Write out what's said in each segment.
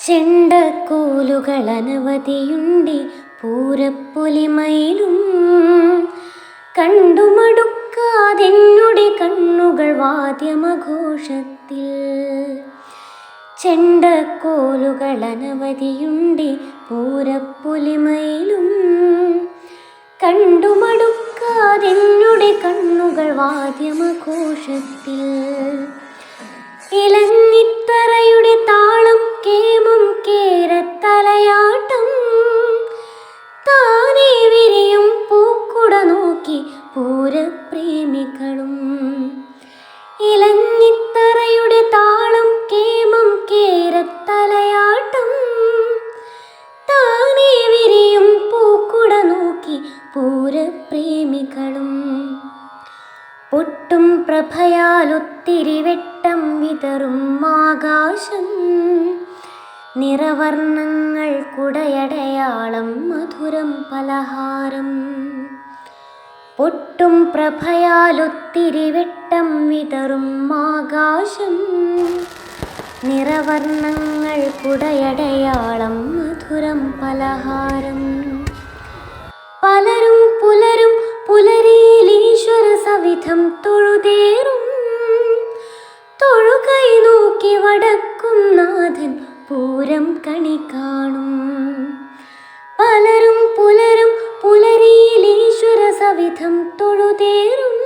ചെണ്ടക്കോലുകളനവധിയുണ്ടി പൂരപ്പൊലിമയിലും കണ്ടുമടുക്കാതെന്നുടെ കണ്ണുകൾ വാദ്യമഘോഷത്തിൽ. ചെണ്ടക്കോലുകളനവധിയുണ്ടി പൂരപ്പൊലിമയിലും കണ്ടുമടുക്കാതെന്നുടെ കണ്ണുകൾ വാദ്യമഘോഷത്തിൽ. ഇലഞ്ഞിത്തറയുടെ താളം കേമം കേരത്തലയാട്ടം താനേ വിരിയും പൂക്കുട നോക്കി പൂരപ്രേമികളും. ഇലഞ്ഞിത്തറയുടെ താളം കേമം കേരത്തലയാട്ടം താനേ വിരിയും പൂക്കുട നോക്കി പൂരപ്രേമികളും. പൊട്ടും പ്രഭയാലൊത്തിരി വെട്ടം വിതറും ആകാശം നിറവർണ്ണങ്ങൾ കുടയടയാളം മധുരം പലഹാരം. പൊട്ടും പ്രഭയാലൊത്തിരി വെട്ടം വിതറും ആകാശം നിറവർണ്ണങ്ങൾ കുടയടയാളം മധുരം പലഹാരം. പലരും പുലരും പുലരിയിലീശ്വര സവിധം തൊഴുതേറും തൊഴുകൈ നോക്കി വടക്കും നാഥൻ പൂരം കണി കാണും. പലരും പുലരും പുലരിയിലീശ്വര സവിധം തൊഴുതേറും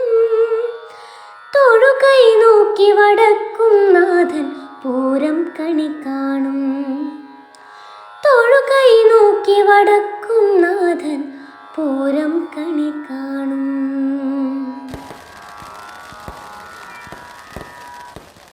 തൊഴുകൈ നോക്കി വടക്കും നാഥൻ പൂരം കണി കാണും. തൊഴുകൈ നോക്കി വടക്കും നാഥൻ പൂരം കണി കാണും.